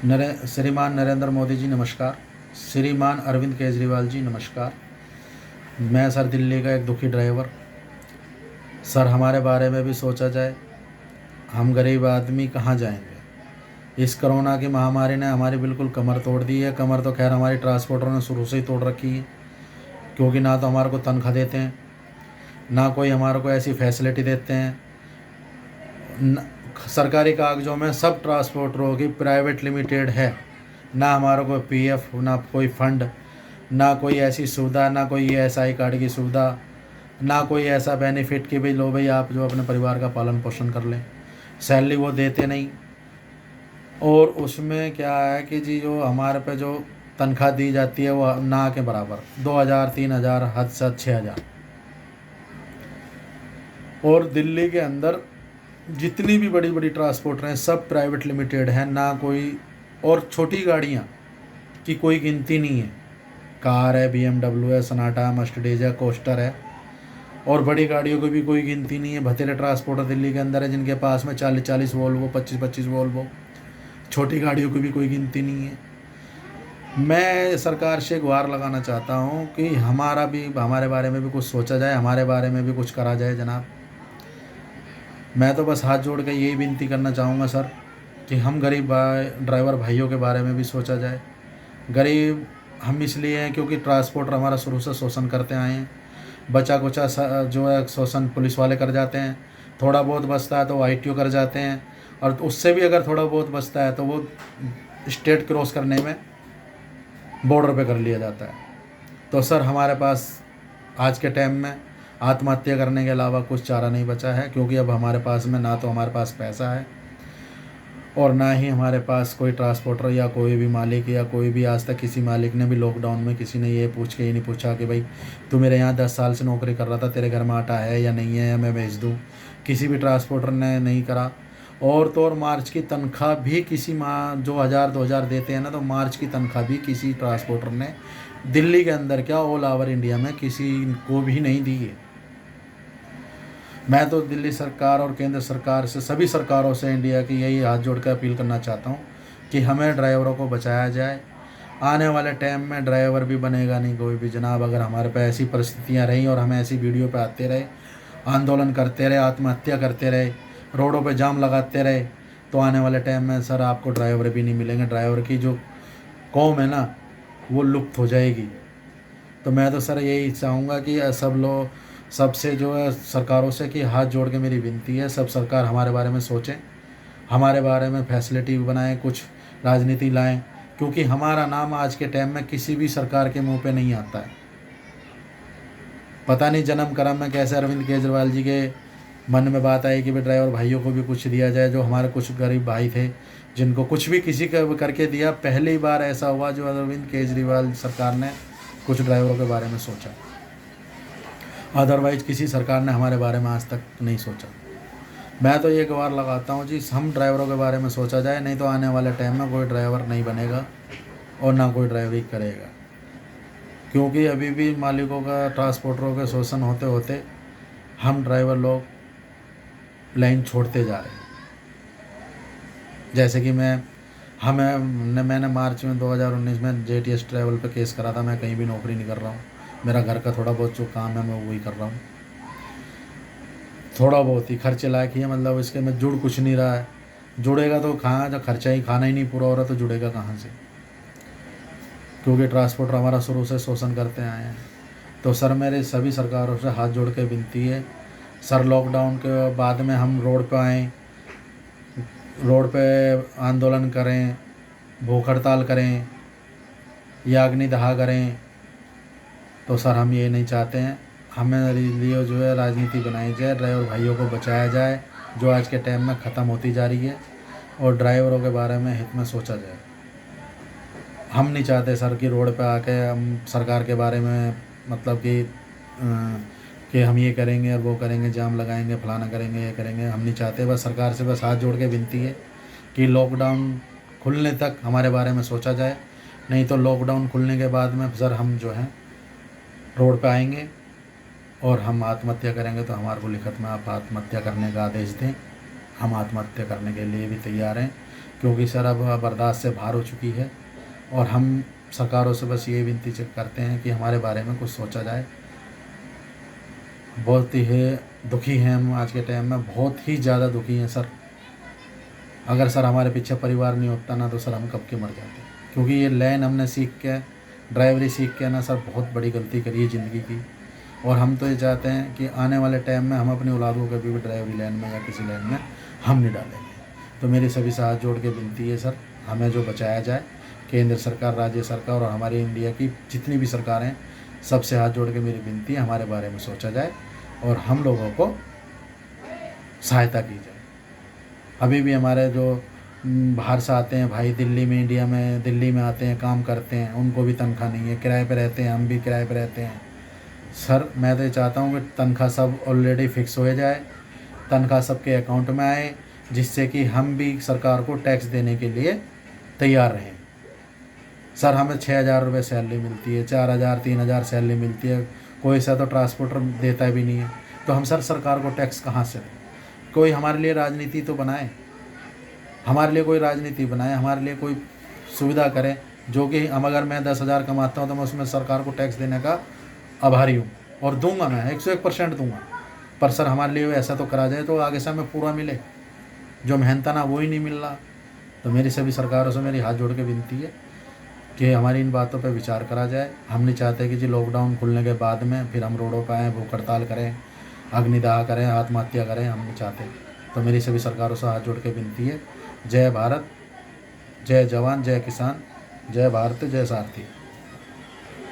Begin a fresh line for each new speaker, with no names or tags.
श्रीमान नरेंद्र मोदी जी नमस्कार। श्रीमान अरविंद केजरीवाल जी नमस्कार। मैं सर दिल्ली का एक दुखी ड्राइवर। सर हमारे बारे में भी सोचा जाए। हम गरीब आदमी कहाँ जाएंगे। इस कोरोना की महामारी ने हमारी बिल्कुल कमर तोड़ दी है। कमर तो खैर हमारी ट्रांसपोर्टरों ने शुरू से ही तोड़ रखी है, क्योंकि ना तो हमारे को तनख्वाह देते हैं, ना कोई हमारे को ऐसी फैसिलिटी देते हैं। सरकारी कागज़ों में सब ट्रांसपोर्टरों की प्राइवेट लिमिटेड है। ना हमारे को पीएफ, ना कोई फंड, ना कोई ऐसी सुविधा, ना कोई ईएसआई कार्ड की सुविधा, ना कोई ऐसा बेनिफिट कि भाई लो भाई आप जो अपने परिवार का पालन पोषण कर लें। सैलरी वो देते नहीं। और उसमें क्या है कि जी जो हमारे पे जो तनख्वाह दी जाती है वो ना के बराबर 2000, 3000, हद से 6000। और दिल्ली के अंदर जितनी भी बड़ी बड़ी ट्रांसपोर्टर हैं सब प्राइवेट लिमिटेड हैं, ना कोई। और छोटी गाड़ियाँ की कोई गिनती नहीं है। कार है, बीएमडब्ल्यू है, सनाटा है, मर्सिडीज है, कोस्टर है। और बड़ी गाड़ियों की भी कोई गिनती नहीं है। भतेरे ट्रांसपोर्टर दिल्ली के अंदर है जिनके पास में 40-40 वोल्वो, 25-25 वोल्वो। छोटी गाड़ियों की भी कोई गिनती नहीं है। मैं सरकार से गुहार लगाना चाहता हूँ कि हमारे बारे में भी कुछ सोचा जाए, हमारे बारे में भी कुछ करा जाए जनाब। मैं तो बस हाथ जोड़ के यही विनती करना चाहूँगा सर कि हम गरीब ड्राइवर भाइयों के बारे में भी सोचा जाए। गरीब हम इसलिए हैं क्योंकि ट्रांसपोर्टर हमारा शुरू से शोषण करते आए हैं। बचा कुचा जो है शोषण पुलिस वाले कर जाते हैं। थोड़ा बहुत बचता है तो वो आईटीओ कर जाते हैं, और उससे भी अगर थोड़ा बहुत बचता है तो वो स्टेट क्रॉस करने में बॉर्डर पे कर लिया जाता है। तो सर हमारे पास आज के टाइम में आत्महत्या करने के अलावा कुछ चारा नहीं बचा है, क्योंकि अब हमारे पास में ना तो हमारे पास पैसा है और ना ही हमारे पास कोई ट्रांसपोर्टर या कोई भी मालिक या कोई भी। आज तक किसी मालिक ने भी लॉकडाउन में किसी ने ये नहीं पूछा कि भाई तू मेरे यहाँ 10 साल से नौकरी कर रहा था, तेरे घर में आटा है या नहीं है, या मैं भेज दूँ। किसी भी ट्रांसपोर्टर ने नहीं करा। और तो और मार्च की तनख्वाह भी किसी माह जो 1000-2000 देते हैं ना, तो मार्च की तनख्वाह भी किसी ट्रांसपोर्टर ने दिल्ली के अंदर क्या ऑल ओवर इंडिया में किसी को भी नहीं दी है। मैं तो दिल्ली सरकार और केंद्र सरकार से, सभी सरकारों से इंडिया की यही हाथ जोड़ कर अपील करना चाहता हूँ कि हमें ड्राइवरों को बचाया जाए। आने वाले टाइम में ड्राइवर भी बनेगा नहीं कोई भी जनाब, अगर हमारे पे ऐसी परिस्थितियाँ रहीं और हम ऐसी वीडियो पे आते रहे, आंदोलन करते रहे, आत्महत्या करते रहे, रोडों पे जाम लगाते रहे, तो आने वाले टाइम में सर आपको ड्राइवर भी नहीं मिलेंगे। ड्राइवर की जो कौम है ना वो लुप्त हो जाएगी। तो मैं तो सर यही चाहूँगा कि सब लोग, सबसे जो है सरकारों से कि हाथ जोड़ के मेरी विनती है, सब सरकार हमारे बारे में सोचें, हमारे बारे में फैसिलिटी बनाएं, कुछ राजनीति लाएं, क्योंकि हमारा नाम आज के टाइम में किसी भी सरकार के मुंह पे नहीं आता है। पता नहीं जन्म कर्म में कैसे अरविंद केजरीवाल जी के मन में बात आई कि भाई ड्राइवर भाइयों को भी कुछ दिया जाए। जो हमारे कुछ गरीब भाई थे जिनको कुछ भी किसी का करके दिया, पहली बार ऐसा हुआ जो अरविंद केजरीवाल सरकार ने कुछ ड्राइवरों के बारे में सोचा। अदरवाइज किसी सरकार ने हमारे बारे में आज तक नहीं सोचा। मैं तो ये गुहार लगाता हूँ जी हम ड्राइवरों के बारे में सोचा जाए, नहीं तो आने वाले टाइम में कोई ड्राइवर नहीं बनेगा और ना कोई ड्राइवरी करेगा। क्योंकि अभी भी मालिकों का, ट्रांसपोर्टरों के शोषण होते होते हम ड्राइवर लोग लाइन छोड़ते जा रहे हैं। जैसे कि मैंने मार्च में 2019 में जेटीएस ट्रैवल पे केस करा था। मैं कहीं भी नौकरी नहीं कर रहा हूँ, मेरा घर का थोड़ा बहुत जो काम है मैं वही कर रहा हूँ। थोड़ा बहुत ही खर्चे लायक ही है, मतलब इसके में जुड़ कुछ नहीं रहा है। जुड़ेगा तो कहाँ, जब खर्चा ही खाना ही नहीं पूरा हो रहा तो जुड़ेगा कहाँ से। क्योंकि ट्रांसपोर्टर हमारा शुरू से शोषण करते आए हैं। तो सर मेरे सभी सरकारों से हाथ जोड़ के विनती है सर, लॉकडाउन के बाद में हम रोड पे आएँ, रोड पे आंदोलन करें, भूख हड़ताल करें या अग्निदाह करें, तो सर हम ये नहीं चाहते हैं। हमें लिए जो है राजनीति बनाई जाए, ड्राइवर भाइयों को बचाया जाए जो आज के टाइम में ख़त्म होती जा रही है, और ड्राइवरों के बारे में हित में सोचा जाए। हम नहीं चाहते सर कि रोड पे आके हम सरकार के बारे में मतलब कि हम ये करेंगे और वो करेंगे, जाम लगाएंगे, फलाना करेंगे, ये करेंगे। हम नहीं चाहते। बस सरकार से बस हाथ जोड़ के विनती है कि लॉकडाउन खुलने तक हमारे बारे में सोचा जाए, नहीं तो लॉकडाउन खुलने के बाद में सर हम जो हैं रोड पे आएंगे और हम आत्महत्या करेंगे। तो हमारे को लिखित में आप आत्महत्या करने का आदेश दें, हम आत्महत्या करने के लिए भी तैयार हैं। क्योंकि सर अब बर्दाश्त से बाहर हो चुकी है। और हम सरकारों से बस ये विनती करते हैं कि हमारे बारे में कुछ सोचा जाए। बहुत ही दुखी हैं हम आज के टाइम में, बहुत ही ज़्यादा दुखी हैं सर। अगर सर हमारे पीछे परिवार नहीं होता ना तो सर हम कब के मर जाते। क्योंकि ये लाइन हमने सीख के, ड्राइवरी सीख के ना सर बहुत बड़ी गलती करी है ज़िंदगी की। और हम तो ये चाहते हैं कि आने वाले टाइम में हम अपनी औलादों को भी ड्राइवरी लाइन में या किसी लाइन में हम नहीं डालेंगे। तो मेरी सभी से हाथ जोड़ के विनती है सर, हमें जो बचाया जाए, केंद्र सरकार, राज्य सरकार और हमारी इंडिया की जितनी भी सरकारें हैं, सबसे हाथ जोड़ के मेरी विनती है हमारे बारे में सोचा जाए और हम लोगों को सहायता की जाए। अभी भी हमारे जो बाहर से आते हैं भाई, दिल्ली में, इंडिया में, दिल्ली में आते हैं, काम करते हैं, उनको भी तनख्वाह नहीं है, किराए पे रहते हैं, हम भी किराए पे रहते हैं। सर मैं तो ये चाहता हूँ कि तनख्वाह सब ऑलरेडी फिक्स हो जाए, तनख्वाह सबके अकाउंट में आए, जिससे कि हम भी सरकार को टैक्स देने के लिए तैयार रहें। सर हमें 6,000 रुपये सैलरी मिलती है, 4,000 3,000 सैलरी मिलती है, कोई सा तो ट्रांसपोर्टर देता भी नहीं है। तो हम सर सरकार को टैक्स कहाँ से दें? कोई हमारे लिए राजनीति तो बनाए, हमारे लिए कोई राजनीति बनाए, हमारे लिए कोई सुविधा करे, जो कि हम, अगर मैं 10,000 कमाता हूँ तो मैं उसमें सरकार को टैक्स देने का आभारी हूँ और दूंगा, मैं 101% दूंगा। पर सर हमारे लिए ऐसा तो करा जाए तो आगे से हमें पूरा मिले। जो मेहनत ना वो ही नहीं मिल रहा। तो मेरी सभी सरकारों से मेरी हाथ जोड़ के विनती है कि हमारी इन बातों पर विचार करा जाए। हम नहीं चाहते कि जी लॉकडाउन खुलने के बाद में फिर हम रोडों पर आएँ, भूख हड़ताल करें, अग्निदाह करें, आत्महत्या करें, हम नहीं चाहते। तो मेरी सभी सरकारों से हाथ जोड़ के विनती है। जय भारत, जय जवान, जय किसान, जय भारत, जय सारथी।